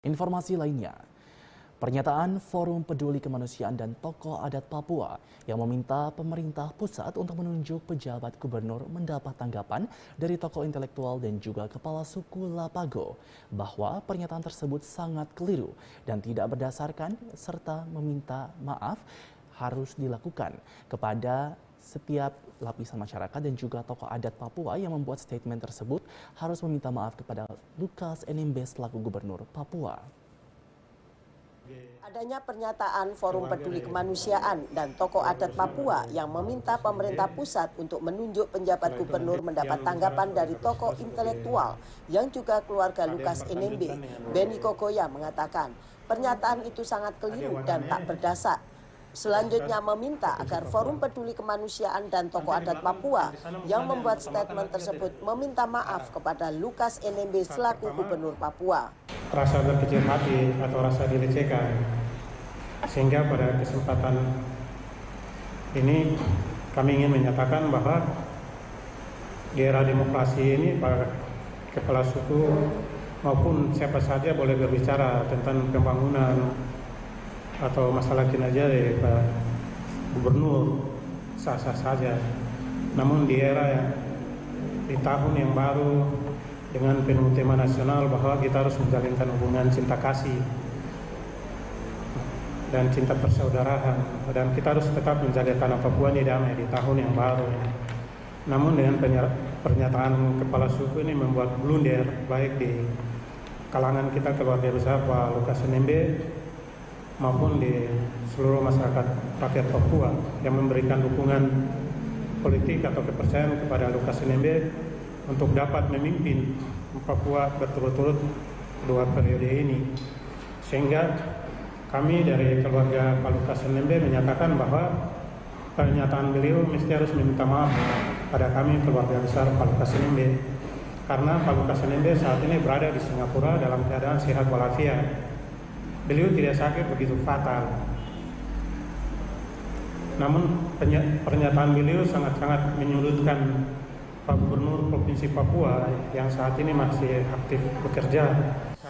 Informasi lainnya, pernyataan Forum Peduli Kemanusiaan dan tokoh adat Papua yang meminta pemerintah pusat untuk menunjuk pejabat gubernur mendapat tanggapan dari tokoh intelektual dan juga kepala suku Lapago bahwa pernyataan tersebut sangat keliru dan tidak berdasarkan serta meminta maaf harus dilakukan kepada setiap lapisan masyarakat dan juga tokoh adat Papua yang membuat statement tersebut harus meminta maaf kepada Lukas NMB selaku gubernur Papua. Adanya pernyataan Forum Peduli Kemanusiaan dan tokoh adat Papua yang meminta pemerintah pusat untuk menunjuk penjabat gubernur mendapat tanggapan dari tokoh intelektual yang juga keluarga Lukas NMB. Benny Kokoya mengatakan pernyataan itu sangat keliru dan tak berdasar. Selanjutnya meminta agar Forum Peduli Kemanusiaan dan tokoh adat Papua yang membuat statement tersebut meminta maaf kepada Lukas NMB selaku gubernur Papua. Rasa berkecil hati atau rasa dilecehkan, sehingga pada kesempatan ini kami ingin menyatakan bahwa di era demokrasi ini para kepala suku maupun siapa saja boleh berbicara tentang pembangunan atau masalah kinerja dari Pak Gubernur, sah-sah saja. Namun di era di tahun yang baru dengan penuh tema nasional bahwa kita harus menjalinkan hubungan cinta kasih dan cinta persaudaraan, dan kita harus tetap menjaga tanah Papua ini damai di tahun yang baru. Namun dengan pernyataan kepala suku ini membuat blunder baik di kalangan kita keluarga besar Pak Lukas NMB maupun di seluruh masyarakat rakyat Papua yang memberikan dukungan politik atau kepercayaan kepada Lukas NMB untuk dapat memimpin Papua berturut-turut 2 periode ini. Sehingga kami dari keluarga Pak Lukas NMB menyatakan bahwa pernyataan beliau mesti harus meminta maaf pada kami keluarga besar Pak Lukas NMB, karena Pak Lukas NMB saat ini berada di Singapura dalam keadaan sehat walafiat. Beliau tidak sakit begitu fatal. Namun pernyataan beliau sangat-sangat menyudutkan Pak Gubernur Provinsi Papua yang saat ini masih aktif bekerja.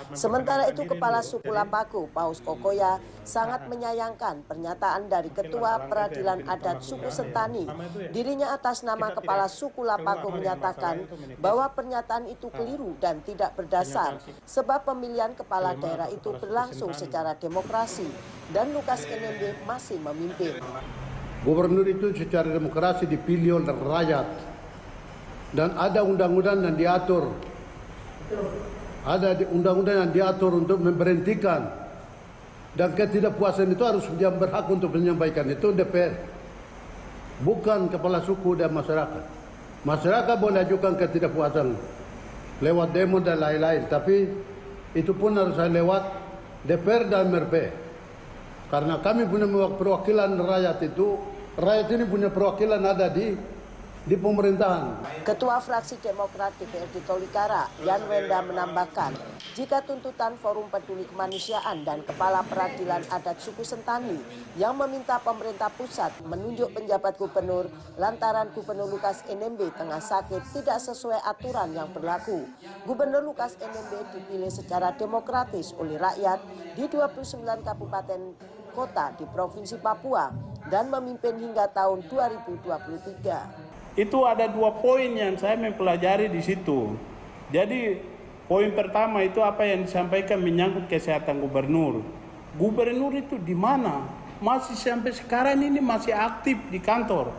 Sementara itu Kepala Suku Lapago, Paus Kokoya, sangat menyayangkan pernyataan dari Ketua Peradilan Adat Suku Sentani. Dirinya atas nama Kepala Suku Lapago menyatakan bahwa pernyataan itu keliru dan tidak berdasar, sebab pemilihan kepala daerah itu berlangsung secara demokrasi dan Lukas NMB masih memimpin. Gubernur itu secara demokrasi dipilih oleh rakyat dan ada undang-undang yang diatur. Ada undang-undang yang diatur untuk memberhentikan, dan ketidakpuasan itu harus dia berhak untuk menyampaikan itu DPR, bukan kepala suku dan masyarakat. Masyarakat boleh ajukan ketidakpuasan lewat demo dan lain-lain, tapi itu pun harus lewat DPR dan MRP, karena kami punya perwakilan rakyat itu. Rakyat ini punya perwakilan ada di pemerintahan. Ketua Fraksi Demokrat DPRD Tolikara, Yan Wenda menambahkan, jika tuntutan Forum Peduli Kemanusiaan dan Kepala Peradilan Adat Suku Sentani yang meminta pemerintah pusat menunjuk penjabat gubernur lantaran Gubernur Lukas NMB tengah sakit tidak sesuai aturan yang berlaku. Gubernur Lukas NMB dipilih secara demokratis oleh rakyat di 29 kabupaten kota di Provinsi Papua dan memimpin hingga tahun 2023. Itu ada 2 poin yang saya mempelajari di situ. Jadi poin pertama itu apa yang disampaikan menyangkut kesehatan gubernur. Gubernur itu di mana? Masih sampai sekarang ini masih aktif di kantor.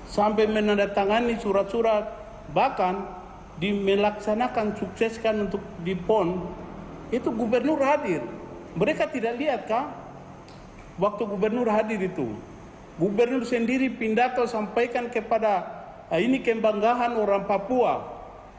Sampai menandatangani surat-surat, bahkan melaksanakan sukseskan untuk di PON, itu gubernur hadir. Mereka tidak lihat kah? Waktu gubernur hadir itu, gubernur sendiri pidato sampaikan kepada ini kebanggaan orang Papua,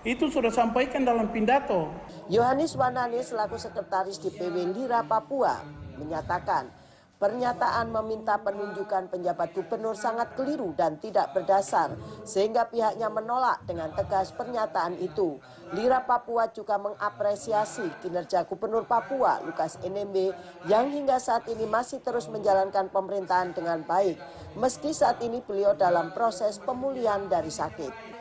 itu sudah sampaikan dalam pidato. Yohanes Wanane selaku sekretaris DPW Lira Papua menyatakan pernyataan meminta penunjukan penjabat gubernur sangat keliru dan tidak berdasar, sehingga pihaknya menolak dengan tegas pernyataan itu. Lira Papua juga mengapresiasi kinerja Gubernur Papua Lukas NMB yang hingga saat ini masih terus menjalankan pemerintahan dengan baik, meski saat ini beliau dalam proses pemulihan dari sakit.